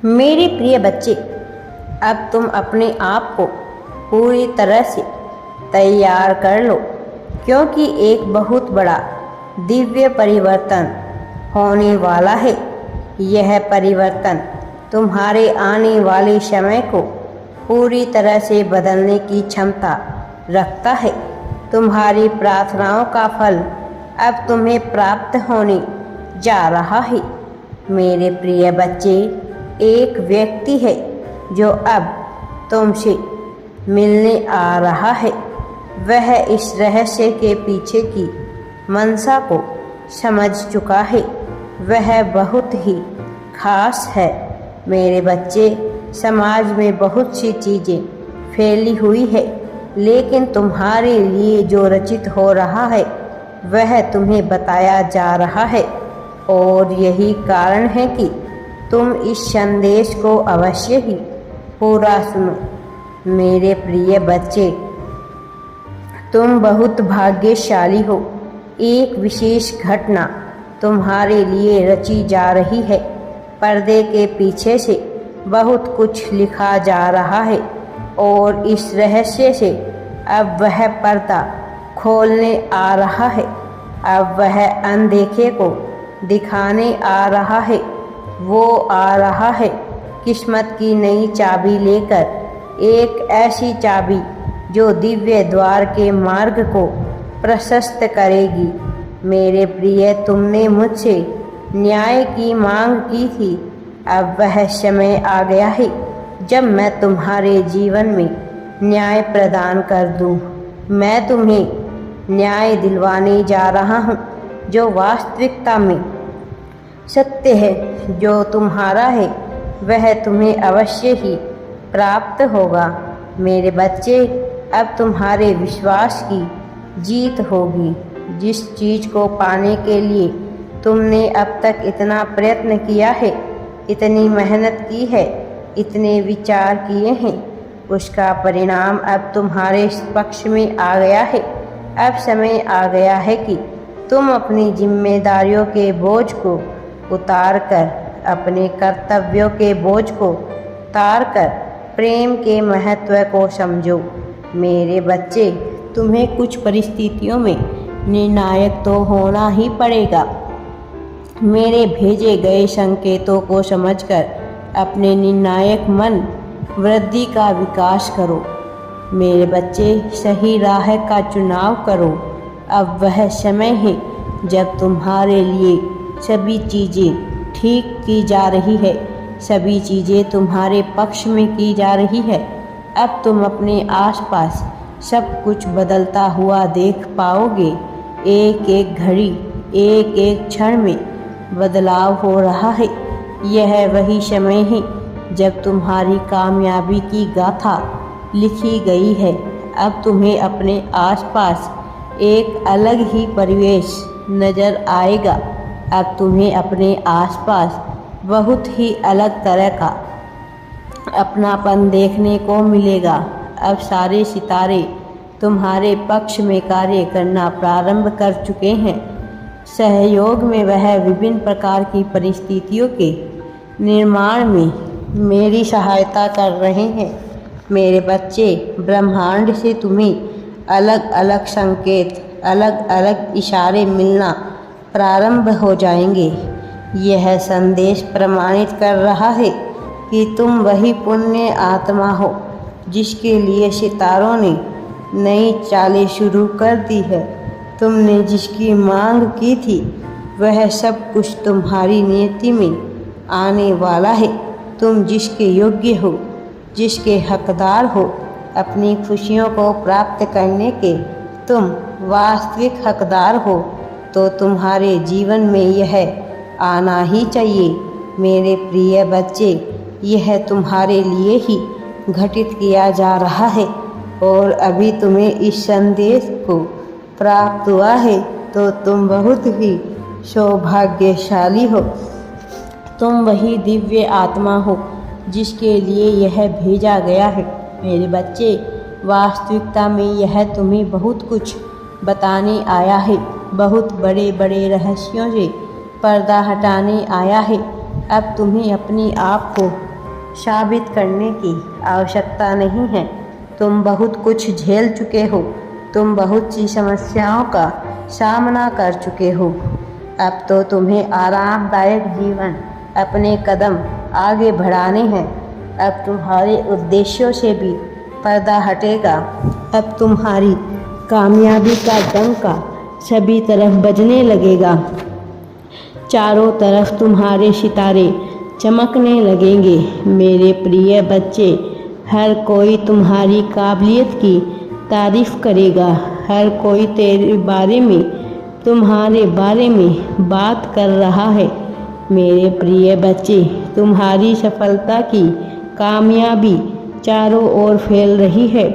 मेरे प्रिय बच्चे, अब तुम अपने आप को पूरी तरह से तैयार कर लो, क्योंकि एक बहुत बड़ा दिव्य परिवर्तन होने वाला है। यह परिवर्तन तुम्हारे आने वाले समय को पूरी तरह से बदलने की क्षमता रखता है। तुम्हारी प्रार्थनाओं का फल अब तुम्हें प्राप्त होने जा रहा है। मेरे प्रिय बच्चे, एक व्यक्ति है जो अब तुमसे मिलने आ रहा है। वह इस रहस्य के पीछे की मंशा को समझ चुका है। वह बहुत ही खास है। मेरे बच्चे, समाज में बहुत सी चीज़ें फैली हुई है, लेकिन तुम्हारे लिए जो रचित हो रहा है वह तुम्हें बताया जा रहा है। और यही कारण है कि तुम इस संदेश को अवश्य ही पूरा सुनो। मेरे प्रिय बच्चे, तुम बहुत भाग्यशाली हो। एक विशेष घटना तुम्हारे लिए रची जा रही है। पर्दे के पीछे से बहुत कुछ लिखा जा रहा है और इस रहस्य से अब वह पर्दा खोलने आ रहा है। अब वह अनदेखे को दिखाने आ रहा है। वो आ रहा है किस्मत की नई चाबी लेकर, एक ऐसी चाबी जो दिव्य द्वार के मार्ग को प्रशस्त करेगी। मेरे प्रिय, तुमने मुझसे न्याय की मांग की थी। अब वह समय आ गया है जब मैं तुम्हारे जीवन में न्याय प्रदान कर दूं। मैं तुम्हें न्याय दिलवाने जा रहा हूं, जो वास्तविकता में सत्य है। जो तुम्हारा है वह तुम्हें अवश्य ही प्राप्त होगा। मेरे बच्चे, अब तुम्हारे विश्वास की जीत होगी। जिस चीज़ को पाने के लिए तुमने अब तक इतना प्रयत्न किया है, इतनी मेहनत की है, इतने विचार किए हैं, उसका परिणाम अब तुम्हारे पक्ष में आ गया है। अब समय आ गया है कि तुम अपनी जिम्मेदारियों के बोझ को उतार कर, अपने कर्तव्यों के बोझ को उतार कर प्रेम के महत्व को समझो। मेरे बच्चे, तुम्हें कुछ परिस्थितियों में निर्णायक तो होना ही पड़ेगा। मेरे भेजे गए संकेतों को समझकर अपने निर्णायक मन वृद्धि का विकास करो। मेरे बच्चे, सही राह का चुनाव करो। अब वह समय है जब तुम्हारे लिए सभी चीज़ें ठीक की जा रही है। सभी चीज़ें तुम्हारे पक्ष में की जा रही है। अब तुम अपने आसपास सब कुछ बदलता हुआ देख पाओगे। एक एक घड़ी, एक एक क्षण में बदलाव हो रहा है। यह वही समय है जब तुम्हारी कामयाबी की गाथा लिखी गई है। अब तुम्हें अपने आसपास एक अलग ही परिवेश नज़र आएगा। अब तुम्हें अपने आसपास बहुत ही अलग तरह का अपनापन देखने को मिलेगा। अब सारे सितारे तुम्हारे पक्ष में कार्य करना प्रारंभ कर चुके हैं। सहयोग में वह विभिन्न प्रकार की परिस्थितियों के निर्माण में मेरी सहायता कर रहे हैं। मेरे बच्चे, ब्रह्मांड से तुम्हें अलग अलग संकेत, अलग अलग इशारे मिलना प्रारंभ हो जाएंगे। यह संदेश प्रमाणित कर रहा है कि तुम वही पुण्य आत्मा हो जिसके लिए सितारों ने नई चालें शुरू कर दी है। तुमने जिसकी मांग की थी वह सब कुछ तुम्हारी नियति में आने वाला है। तुम जिसके योग्य हो, जिसके हकदार हो, अपनी खुशियों को प्राप्त करने के तुम वास्तविक हकदार हो, तो तुम्हारे जीवन में यह आना ही चाहिए। मेरे प्रिय बच्चे, यह तुम्हारे लिए ही घटित किया जा रहा है और अभी तुम्हें इस संदेश को प्राप्त हुआ है, तो तुम बहुत ही सौभाग्यशाली हो। तुम वही दिव्य आत्मा हो जिसके लिए यह भेजा गया है। मेरे बच्चे, वास्तविकता में यह तुम्हें बहुत कुछ बताने आया है। बहुत बड़े बड़े रहस्यों से पर्दा हटाने आया है। अब तुम्हें अपने आप को साबित करने की आवश्यकता नहीं है। तुम बहुत कुछ झेल चुके हो, तुम बहुत सी समस्याओं का सामना कर चुके हो। अब तो तुम्हें आरामदायक जीवन अपने कदम आगे बढ़ाने हैं। अब तुम्हारे उद्देश्यों से भी पर्दा हटेगा। अब तुम्हारी कामयाबी का डंका सभी तरफ बजने लगेगा। चारों तरफ तुम्हारे सितारे चमकने लगेंगे। मेरे प्रिय बच्चे, हर कोई तुम्हारी काबिलियत की तारीफ करेगा। हर कोई तेरे बारे में, तुम्हारे बारे में बात कर रहा है। मेरे प्रिय बच्चे, तुम्हारी सफलता की कामयाबी चारों ओर फैल रही है।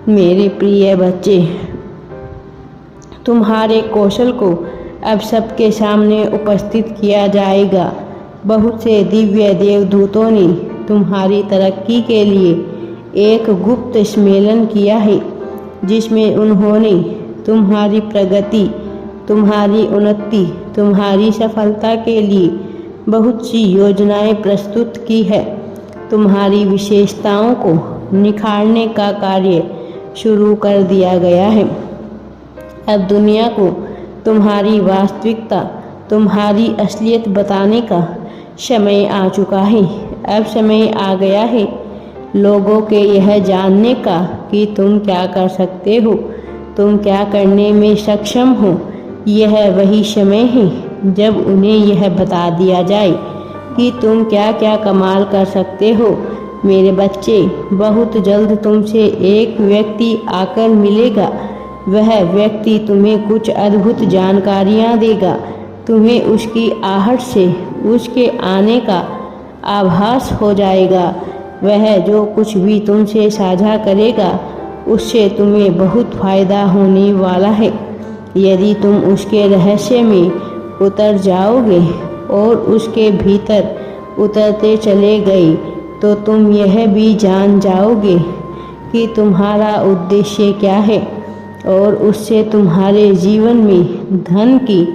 मेरे प्रिय बच्चे, तुम्हारे कौशल को अब सबके सामने उपस्थित किया जाएगा। बहुत से दिव्य देवदूतों ने तुम्हारी तरक्की के लिए एक गुप्त सम्मेलन किया है, जिसमें उन्होंने तुम्हारी प्रगति, तुम्हारी उन्नति, तुम्हारी सफलता के लिए बहुत सी योजनाएं प्रस्तुत की है। तुम्हारी विशेषताओं को निखारने का कार्य शुरू कर दिया गया है। अब दुनिया को तुम्हारी वास्तविकता, तुम्हारी असलियत बताने का समय आ चुका है। अब समय आ गया है लोगों के यह जानने का कि तुम क्या कर सकते हो, तुम क्या करने में सक्षम हो। यह वही समय है जब उन्हें यह बता दिया जाए कि तुम क्या क्या कमाल कर सकते हो। मेरे बच्चे, बहुत जल्द तुमसे एक व्यक्ति आकर मिलेगा। वह व्यक्ति तुम्हें कुछ अद्भुत जानकारियाँ देगा। तुम्हें उसकी आहट से उसके आने का आभास हो जाएगा। वह जो कुछ भी तुमसे साझा करेगा, उससे तुम्हें बहुत फायदा होने वाला है। यदि तुम उसके रहस्य में उतर जाओगे और उसके भीतर उतरते चले गए, तो तुम यह भी जान जाओगे कि तुम्हारा उद्देश्य क्या है, और उससे तुम्हारे जीवन में धन की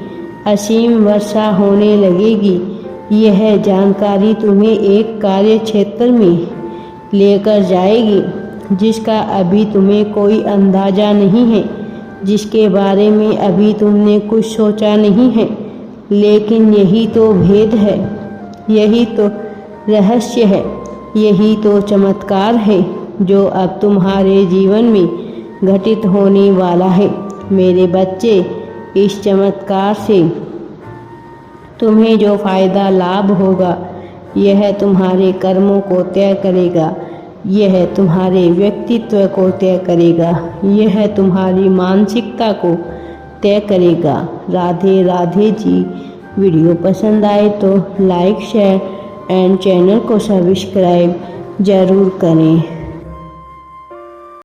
असीम वर्षा होने लगेगी। यह जानकारी तुम्हें एक कार्य क्षेत्र में लेकर जाएगी जिसका अभी तुम्हें कोई अंदाज़ा नहीं है, जिसके बारे में अभी तुमने कुछ सोचा नहीं है। लेकिन यही तो भेद है, यही तो रहस्य है, यही तो चमत्कार है जो अब तुम्हारे जीवन में घटित होने वाला है। मेरे बच्चे, इस चमत्कार से तुम्हें जो फायदा लाभ होगा, यह तुम्हारे कर्मों को तय करेगा, यह तुम्हारे व्यक्तित्व को तय करेगा, यह तुम्हारी मानसिकता को तय करेगा। राधे राधे जी। वीडियो पसंद आए तो लाइक, शेयर एंड चैनल को सब्सक्राइब ज़रूर करें।